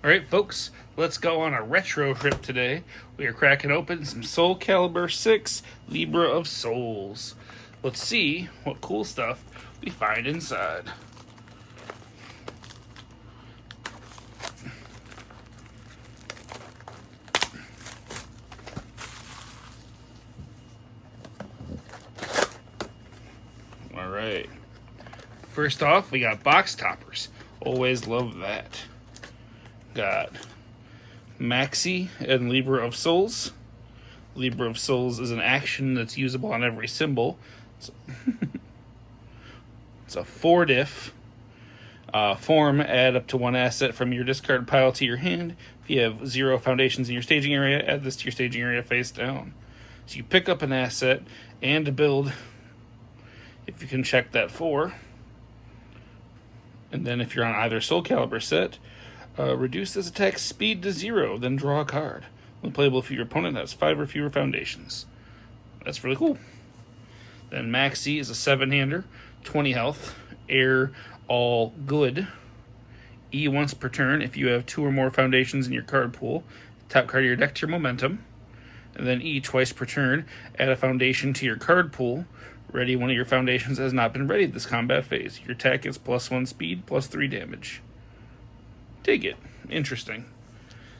Alright, folks, let's go on a retro trip today. We are cracking open some Soul Calibur 6 Libra of Souls. Let's see what cool stuff we find inside. Alright. First off, we got box toppers. Always love that. Got Maxi and Libra of Souls. Libra of Souls is an action that's usable on every symbol. It's a 4-diff. Form, add up to one asset from your discard pile to your hand. If you have 0 foundations in your staging area, add this to your staging area face down. So you pick up an asset and build, if you can check that 4. And then if you're on either Soul Calibur set, reduce this attack's speed to 0, then draw a card. When playable if your opponent has 5 or fewer foundations. That's really cool. Then Maxi is a 7-hander, 20 health, air, all good. E once per turn if you have 2 or more foundations in your card pool. Top card of your deck to your momentum. And then E twice per turn, add a foundation to your card pool. Ready one of your foundations has not been readied this combat phase. Your attack is +1 speed, +3 damage. Dig it. Interesting.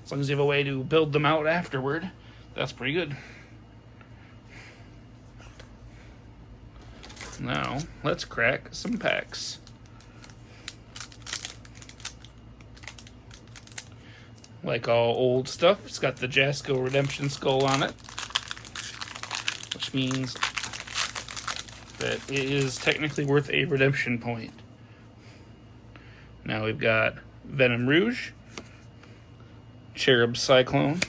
As long as you have a way to build them out afterward, that's pretty good. Now, let's crack some packs. Like all old stuff, it's got the Jasco Redemption Skull on it, which means that it is technically worth a redemption point. Now we've got Venom Rouge, Cherub Cyclone,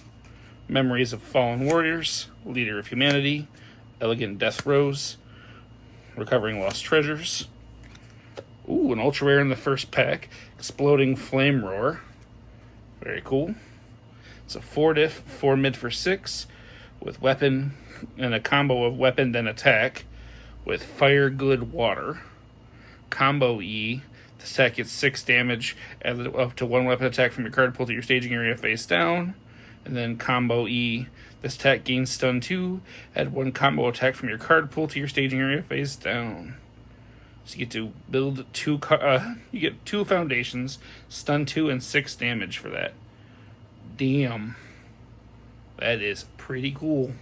Memories of Fallen Warriors, Leader of Humanity, Elegant Death Rose, Recovering Lost Treasures. Ooh, an ultra rare in the first pack, Exploding Flame Roar. Very cool. It's a 4-diff, 4 mid for 6, with weapon and a combo of weapon then attack, with Fire Good Water. Combo E. This attack gets 6 damage, add up to 1 weapon attack from your card pool to your staging area face down. And then Combo E. This attack gains stun 2, add 1 combo attack from your card pool to your staging area face down. So you get to build 2 foundations, stun 2, and 6 damage for that. Damn. That is pretty cool.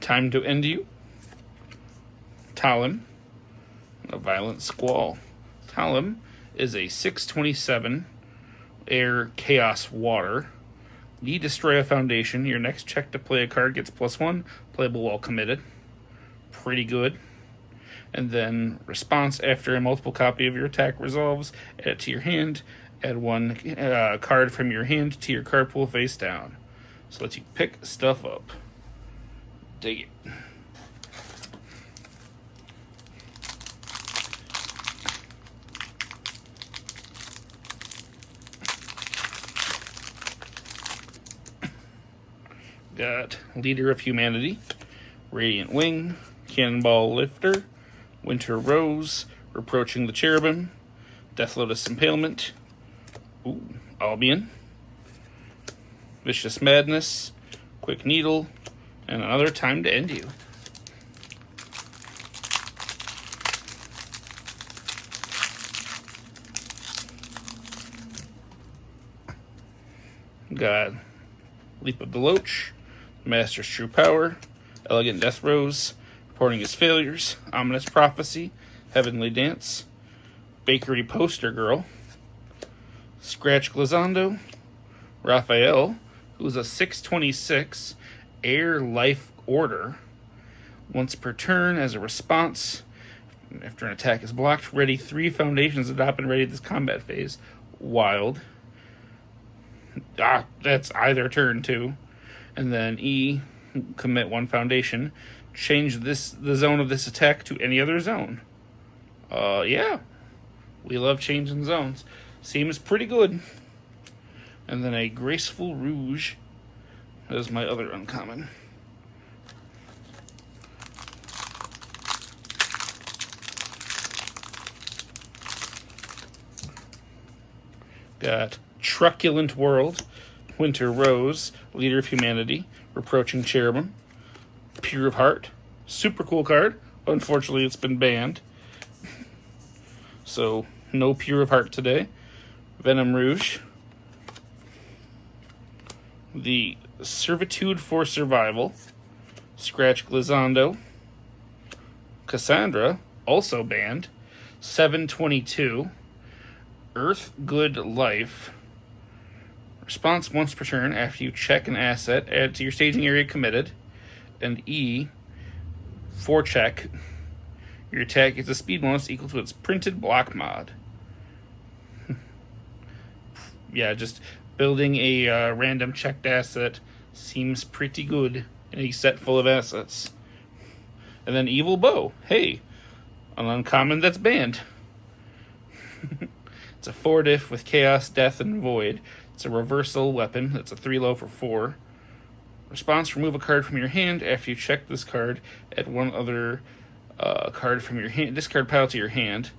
Time to End You. Talim. A Violent Squall. Talim is a 6/27 air chaos water. You destroy a foundation. Your next check to play a card gets +1. Playable while committed. Pretty good. And then response after a multiple copy of your attack resolves. Add it to your hand. Add 1 card from your hand to your card pool face down. So lets you pick stuff up. Dig it. Got Leader of Humanity, Radiant Wing, Cannonball Lifter, Winter Rose, Reproaching the Cherubim, Death Lotus Impalement, Albion, Vicious Madness, Quick Needle, and another Time to End You. Got Leap of the Loach, Master's True Power, Elegant Death Rose, Reporting His Failures, Ominous Prophecy, Heavenly Dance, Bakery Poster Girl, Scratch Glazando, Raphael, who's a 6/26 Air Life Order. Once per turn, as a response, after an attack is blocked, ready 3 foundations that have not been ready this combat phase. Wild. That's either turn too. And then E, commit 1 foundation. Change the zone of this attack to any other zone. Yeah. We love changing zones. Seems pretty good. And then a Graceful Rouge. That is my other uncommon. Got Truculent World, Winter Rose, Leader of Humanity, Reproaching Cherubim, Pure of Heart, super cool card. Unfortunately, it's been banned, so no Pure of Heart today. Venom Rouge, the Servitude for Survival, Scratch Glissando, Cassandra, also banned, 722, Earth Good Life. Response once per turn after you check an asset, add to your staging area committed. And E, for check, your attack gets a speed bonus equal to its printed block mod. Yeah, just building a random checked asset seems pretty good in a set full of assets. And then Evil Bow. Hey, an uncommon that's banned. It's a 4-diff with Chaos, Death, and Void. It's a reversal weapon. It's a 3-low for 4. Response, remove a card from your hand. After you check this card, add one other card from your hand, discard pile to your hand.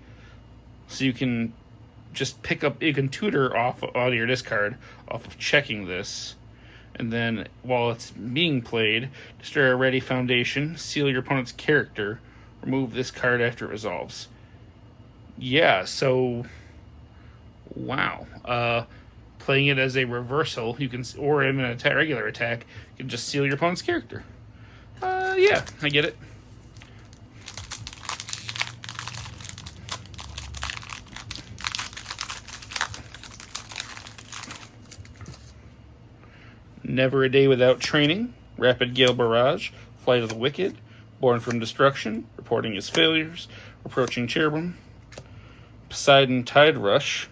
So you can just pick up, you can tutor off of your discard off of checking this. And then while it's being played, destroy a ready foundation, seal your opponent's character, remove this card after it resolves. Yeah, so wow. Playing it as a reversal, you can, or in an regular attack, you can just seal your opponent's character. Yeah, I get it. Never a Day Without Training, Rapid Gale Barrage, Flight of the Wicked, Born from Destruction, Reporting His Failures, Approaching Cherubim, Poseidon Tide Rush,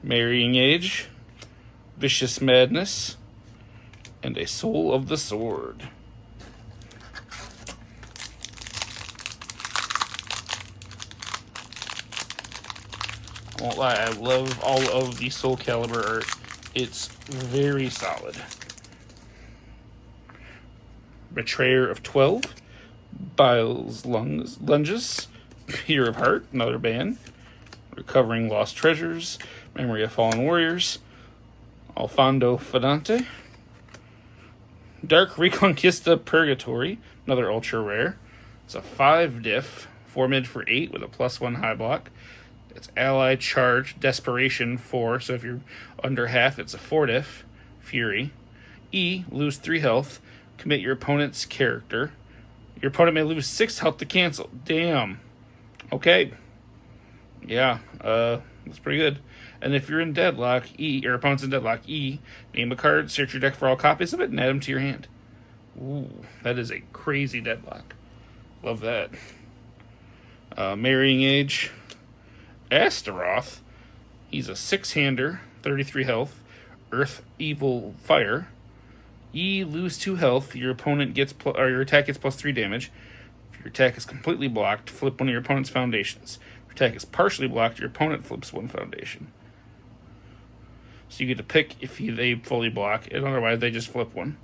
Marrying Age, Vicious Madness, and a Soul of the Sword. I won't lie, I love all of the Soul Calibur art. It's very solid. Betrayer of 12, Bile's Lunges, Pure of Heart, another ban, Recovering Lost Treasures, Memory of Fallen Warriors, Alfondo Fadante, Dark Reconquista Purgatory, another ultra rare. It's a 5-diff, 4-mid for 8 with a +1 high block. It's Ally Charge, Desperation 4, so if you're under half, it's a 4-diff, Fury. E, lose 3 health, commit your opponent's character. Your opponent may lose 6 health to cancel. Damn. Okay. Yeah, that's pretty good. And if you're in deadlock, E, your opponent's in deadlock, E, name a card, search your deck for all copies of it, and add them to your hand. Ooh, that is a crazy deadlock. Love that. Marrying Age, Astaroth. He's a 6-hander, 33 health, Earth Evil Fire. E, lose 2 health. Your opponent gets or your attack gets +3 damage. If your attack is completely blocked, flip one of your opponent's foundations. If your attack is partially blocked, your opponent flips 1 foundation. So you get to pick if they fully block, and otherwise they just flip 1.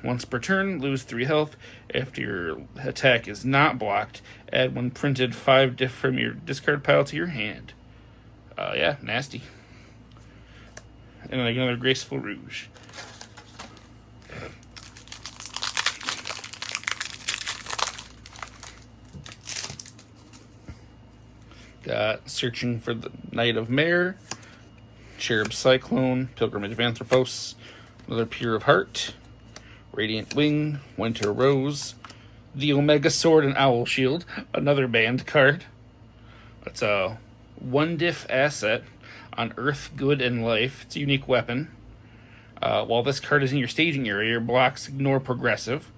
Once per turn, lose 3 health. After your attack is not blocked, add 1 printed 5-diff from your discard pile to your hand. Yeah, nasty. And then another Graceful Rouge. Got Searching for the Knight of Mare, Cherub Cyclone, Pilgrimage of Anthropos, another Pure of Heart, Radiant Wing, Winter Rose, the Omega Sword and Owl Shield, another banned card. It's a 1-diff asset on Earth, Good, and Life. It's a unique weapon. While this card is in your staging area, your blocks ignore progressive.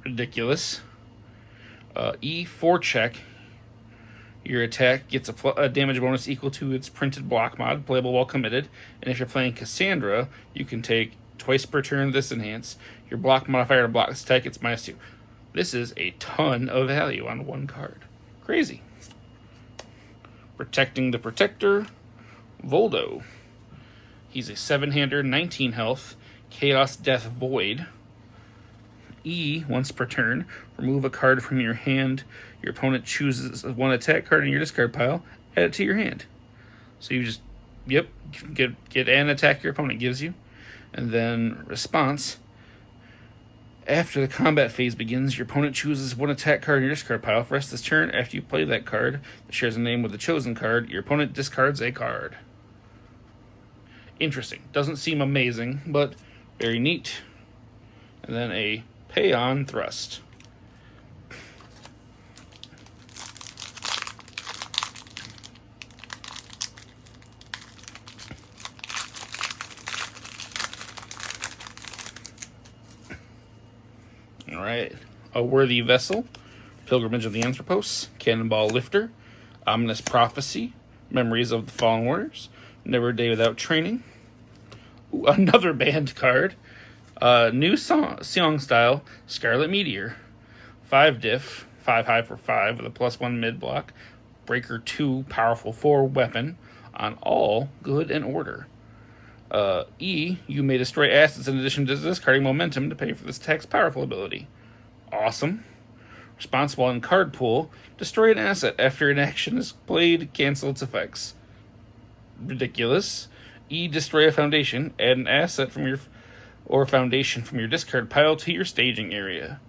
Ridiculous. E4 check. Your attack gets a damage bonus equal to its printed block mod, playable while committed. And if you're playing Cassandra, you can take twice per turn this enhance. Your block modifier to block this attack gets -2. This is a ton of value on 1 card. Crazy. Protecting the Protector, Voldo. He's a 7-hander, 19 health, Chaos, Death, Void. E, once per turn, remove a card from your hand. Your opponent chooses 1 attack card in your discard pile, add it to your hand. So you just Yep, get an attack your opponent gives you. And then response. After the combat phase begins, your opponent chooses one attack card in your discard pile. For the rest of this turn, after you play that card that shares a name with the chosen card, your opponent discards a card. Interesting. Doesn't seem amazing, but very neat. And then a Pay On Thrust. All right. A Worthy Vessel, Pilgrimage of the Anthropos, Cannonball Lifter, Ominous Prophecy, Memories of the Fallen Warriors, Never a Day Without Training. Ooh, another banned card. New song style, Scarlet Meteor. 5 diff, 5 high for 5 with a +1 mid block. Breaker 2, powerful 4 weapon on all good and order. E, you may destroy assets in addition to discarding momentum to pay for this attack's powerful ability. Awesome. Responsible in card pool, destroy an asset after an action is played, cancel its effects. Ridiculous. E, destroy a foundation, add an asset from your foundation from your discard pile to your staging area.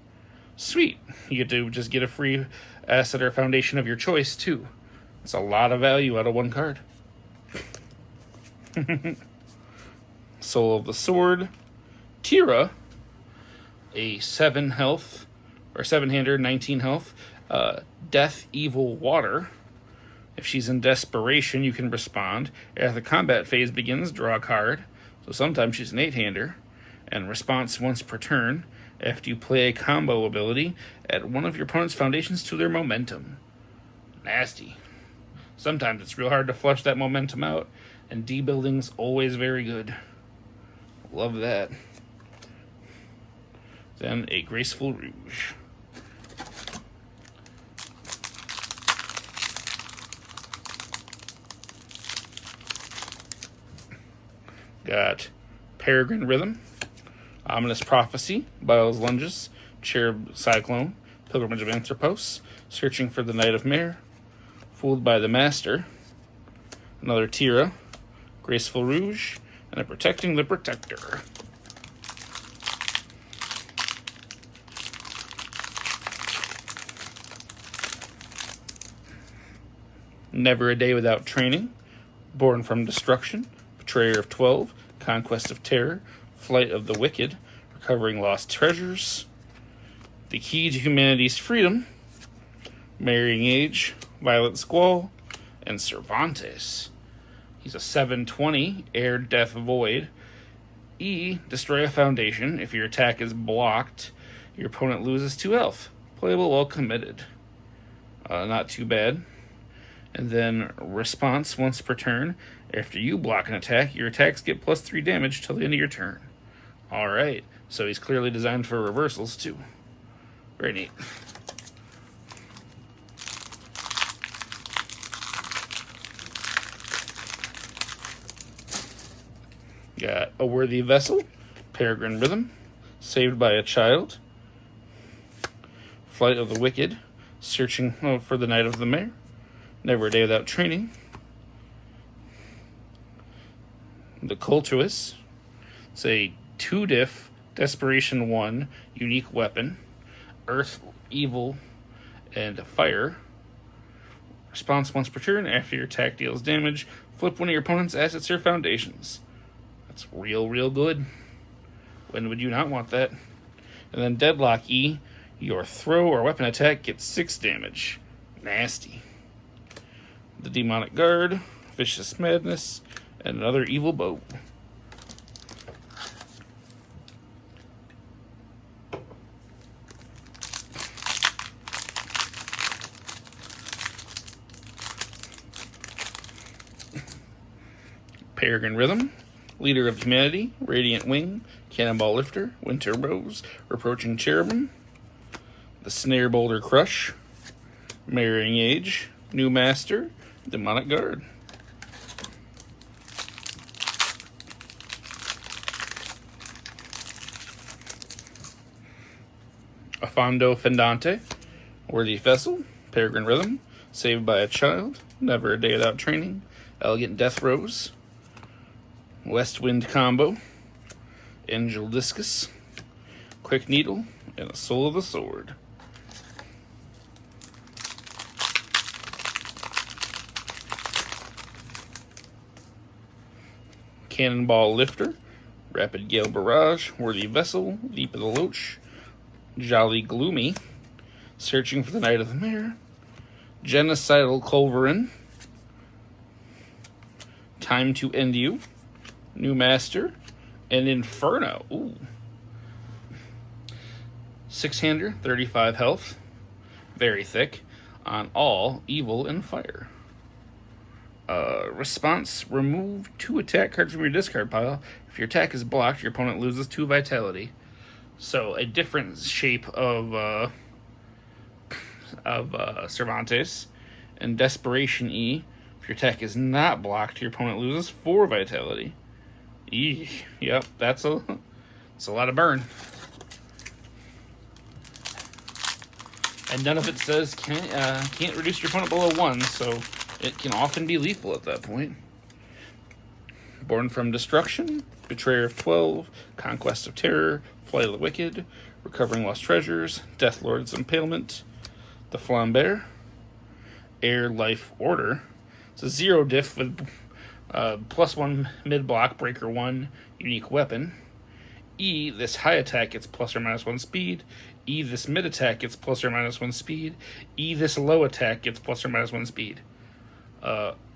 Sweet. You get to just get a free asset or foundation of your choice, too. That's a lot of value out of one card. Soul of the Sword. Tira, a 7 health, or 7-hander, 19 health. Death Evil Water. If she's in desperation, you can respond. As the combat phase begins, draw a card. So sometimes she's an 8-hander. And response once per turn. After you play a combo ability, add one of your opponent's foundations to their momentum. Nasty. Sometimes it's real hard to flush that momentum out, and debuilding's always very good. Love that. Then a Graceful Rouge. Got Peregrine Rhythm, Ominous Prophecy, Bile's Lunges, Cherub Cyclone, Pilgrimage of Anthropos, Searching for the Knight of Mare, Fooled by the Master, another Tira, Graceful Rouge, and a Protecting the Protector. Never a Day Without Training, Born from Destruction, Betrayer of 12, Conquest of Terror, Flight of the Wicked, Recovering Lost Treasures, The Key to Humanity's Freedom, Marrying Age, Violet Squall, and Cervantes. He's a 7/20, Air Death Void. E, destroy a foundation. If your attack is blocked, your opponent loses 2 health. Playable while committed. Not too bad. And then response once per turn. After you block an attack, your attacks get +3 damage till the end of your turn. Alright, so he's clearly designed for reversals too. Very neat. Got A Worthy Vessel, Peregrine Rhythm, Saved by a Child, Flight of the Wicked, Searching for the Knight of the Mare, Never a Day Without Training, The Cultuous. It's a 2-diff, Desperation 1, unique weapon, Earth, Evil, and Fire. Response once per turn. After your attack deals damage, flip one of your opponent's assets or foundations. That's real good. When would you not want that? And then Deadlock E, your throw or weapon attack gets 6 damage. Nasty. The Demonic Guard, Vicious Madness, and another Evil Bow. Peregrine Rhythm, Leader of Humanity, Radiant Wing, Cannonball Lifter, Winter Rose, Reproaching Cherubim, the Snare Boulder Crush, Marrying Age, New Master, Demonic Guard. Affondo Fendante, Worthy Vessel, Peregrine Rhythm, Saved by a Child, Never a Day Without Training, Elegant Death Rose, West Wind Combo, Angel Discus, Quick Needle, and a Soul of the Sword. Cannonball Lifter, Rapid Gale Barrage, Worthy Vessel, Leap of the Loach, Jolly Gloomy, Searching for the Night of the Mare, Genocidal Culverin, Time to End You, New Master, and Inferno. Ooh. 6-hander, 35 health, very thick, on all evil and fire. Response, remove 2 attack cards from your discard pile. If your attack is blocked, your opponent loses 2 vitality. So a different shape of Cervantes. And Desperation E, if your attack is not blocked, your opponent loses 4 vitality. Eesh. Yep, that's a lot of burn. And none of it says can't reduce your opponent below 1, so it can often be lethal at that point. Born from Destruction, Betrayer of 12, Conquest of Terror, Flight of the Wicked, Recovering Lost Treasures, Deathlord's Impalement, the Flambert, Air Life Order. It's a 0 diff with +1 mid-block, breaker 1, unique weapon. E, this high attack gets plus or minus 1 speed. E, this mid attack gets plus or minus 1 speed. E, this low attack gets plus or minus 1 speed.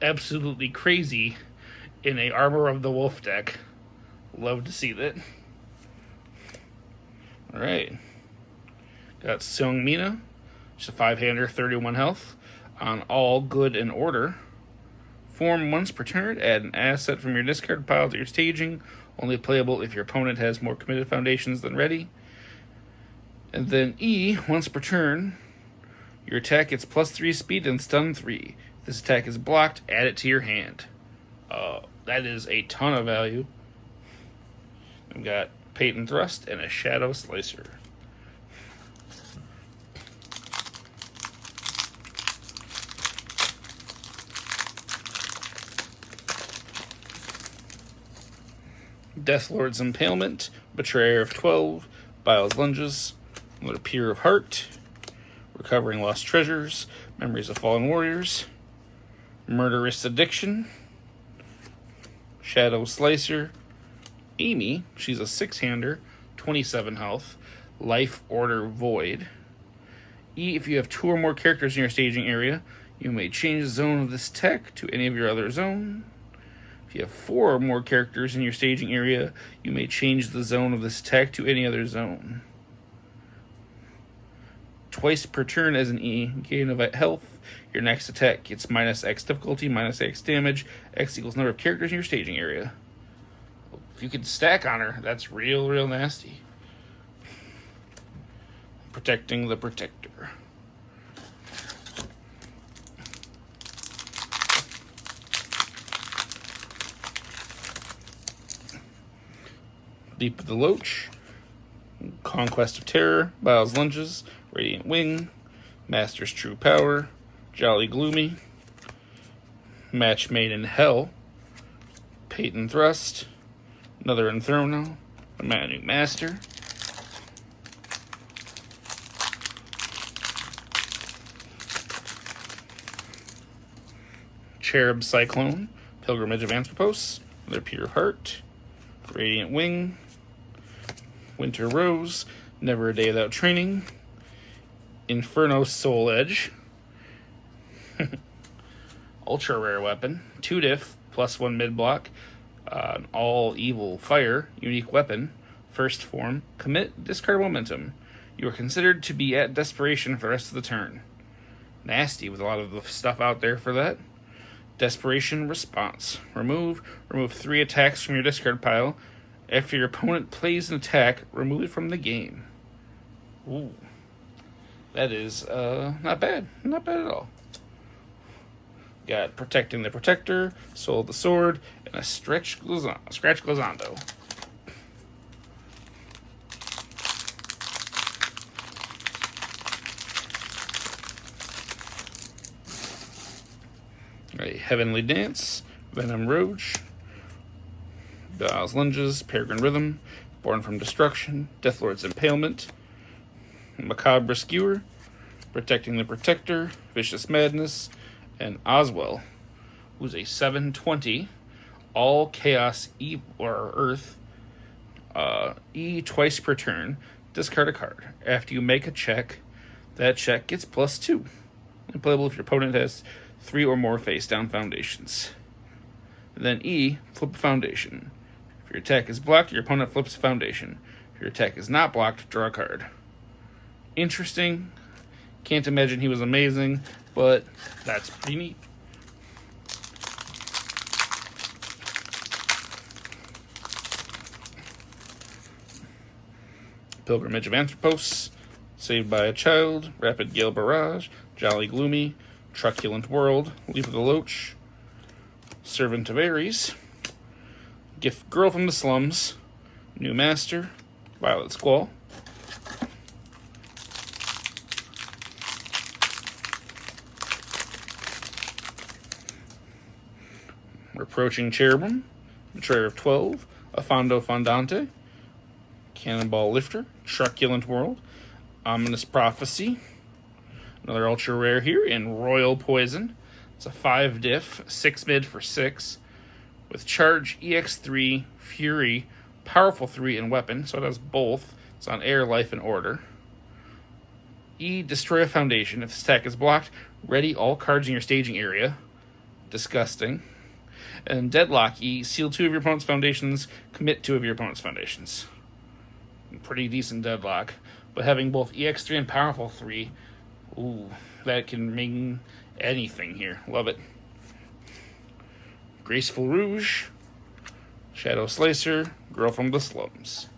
Absolutely crazy in a Armor of the Wolf deck. Love to see that. Alright. Got Seong Mina. Just a 5-hander, 31 health. On all good and order. Form once per turn. Add an asset from your discard pile to your staging. Only playable if your opponent has more committed foundations than ready. And then E, once per turn, your attack gets +3 speed and stun 3. If this attack is blocked, add it to your hand. That is a ton of value. We've got Patent Thrust and a Shadow Slicer. Deathlord's Impalement, Betrayer of 12, Bile's Lunges, another Pier of Heart, Recovering Lost Treasures, Memories of Fallen Warriors, Murderous Addiction, Shadow Slicer, Amy, she's a 6-hander, 27 health, Life Order Void. E, if you have 2 or more characters in your staging area, you may change the zone of this tech to any of your other zone. If you have 4 or more characters in your staging area, you may change the zone of this attack to any other zone. Twice per turn as an E, gain of health. Your next attack gets -X difficulty, -X damage. X equals number of characters in your staging area. If you could stack on her, that's real nasty. Protecting the Protector. Leap of the Loach, Conquest of Terror, Bile's Lunges, Radiant Wing, Master's True Power, Jolly Gloomy, Match Made in Hell, Patent Thrust, another Inferno, a New Master, Cherub Cyclone, Pilgrimage of Anthropos, another Pure Heart, Radiant Wing, Winter Rose, Never a Day Without Training, Inferno Soul Edge, Ultra Rare Weapon, 2 diff, +1 mid block, all evil fire, unique weapon, first form, commit, discard momentum. You are considered to be at desperation for the rest of the turn. Nasty with a lot of the stuff out there for that. Desperation Response. Remove 3 attacks from your discard pile. After your opponent plays an attack, remove it from the game. Ooh. That is not bad. Not bad at all. Got Protecting the Protector, Soul of the Sword, and a Scratch Glazando. A Heavenly Dance, Venom Roach, Daw's Lunges, Peregrine Rhythm, Born from Destruction, Deathlord's Impalement, Macabre Skewer, Protecting the Protector, Vicious Madness, and Oswell, who's a 7/20, all Chaos E or Earth, E twice per turn. Discard a card. After you make a check, that check gets +2. And playable if your opponent has 3 or more face-down foundations. And then E, flip a foundation. If your attack is blocked, your opponent flips a foundation. If your attack is not blocked, draw a card. Interesting. Can't imagine he was amazing, but that's pretty neat. Pilgrimage of Anthropos, Saved by a Child, Rapid Gale Barrage, Jolly Gloomy, Truculent World, Leap of the Loach, Servant of Ares, Gift Girl from the Slums, New Master, Violet Squall, Reproaching Cherubim, Betrayer of 12, Affondo Fondante, Cannonball Lifter, Truculent World, Ominous Prophecy, another ultra rare here in Royal Poison. It's a 5 diff, 6 mid for 6, with Charge, EX3, Fury, Powerful 3, and Weapon, so it has both. It's on Air, Life, and Order. E, Destroy a Foundation. If this attack is blocked, ready all cards in your staging area. Disgusting. And Deadlock E, seal 2 of your opponent's foundations, commit 2 of your opponent's foundations. Pretty decent Deadlock. But having both EX3 and Powerful 3, ooh, that can mean anything here. Love it. Graceful Rouge, Shadow Slicer, Girl from the Slums.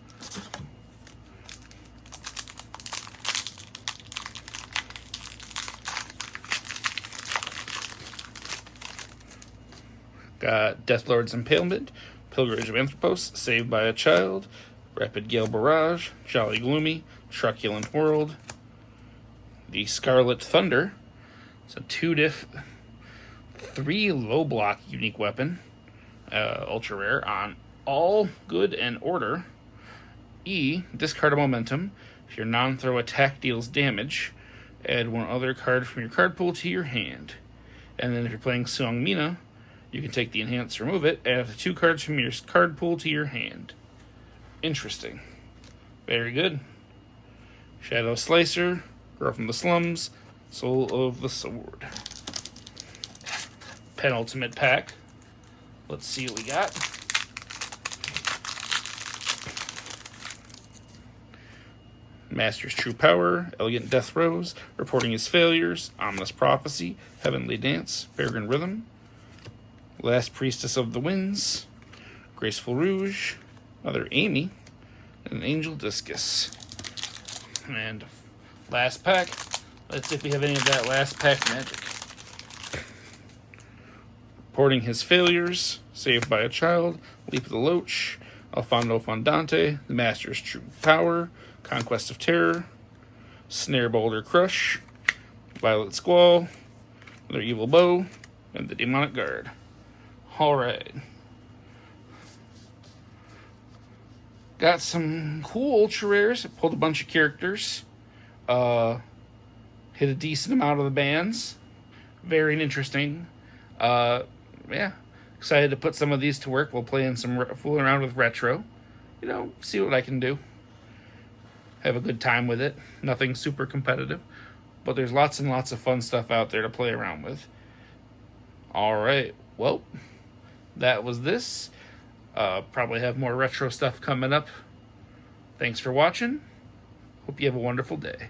Got Deathlord's Impalement, Pilgrimage of Anthropos, Saved by a Child, Rapid Gale Barrage, Jolly Gloomy, Truculent World, the Scarlet Thunder. It's a 2 diff, 3 low block unique weapon, ultra rare, on all good and order. E, discard a momentum. If your non-throw attack deals damage, add 1 other card from your card pool to your hand. And then if you're playing Suang Mina, you can take the enhance, remove it, add the 2 cards from your card pool to your hand. Interesting. Very good. Shadow Slicer, Girl from the Slums, Soul of the Sword. Penultimate pack. Let's see what we got. Master's True Power, Elegant Death Rose, Reporting His Failures, Ominous Prophecy, Heavenly Dance, Peregrine Rhythm, Last Priestess of the Winds, Graceful Rouge, another Amy, and an Angel Discus. And last pack. Let's see if we have any of that last pack magic. Reporting His Failures, Saved by a Child, Leap of the Loach, Affondo Fondante, The Master's True Power, Conquest of Terror, Snare Boulder Crush, Violet Squall, Another Evil Bow, and the Demonic Guard. Alright. Got some cool ultra rares. I pulled a bunch of characters. Hit a decent amount of the bands. Very interesting. Yeah. Excited to put some of these to work. We'll play in some fooling around with retro. You know, see what I can do. Have a good time with it. Nothing super competitive. But there's lots and lots of fun stuff out there to play around with. Alright. Well, that was this. Probably have more retro stuff coming up. Thanks for watching. Hope you have a wonderful day.